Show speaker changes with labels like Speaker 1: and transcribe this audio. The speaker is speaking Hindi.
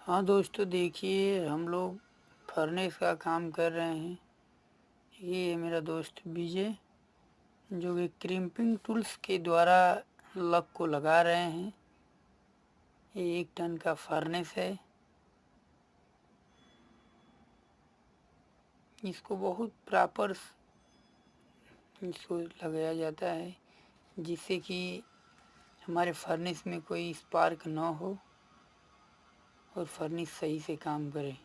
Speaker 1: हाँ दोस्तों, देखिए हम लोग फर्नेस का काम कर रहे हैं। ये है मेरा दोस्त विजय, जो कि क्रिम्पिंग टूल्स के द्वारा लक को लगा रहे हैं। ये 1 टन का फर्नेस है। इसको बहुत प्रॉपर इसको लगाया जाता है, जिससे कि हमारे फर्नेस में कोई स्पार्क ना हो और फर्नेस सही से काम करे।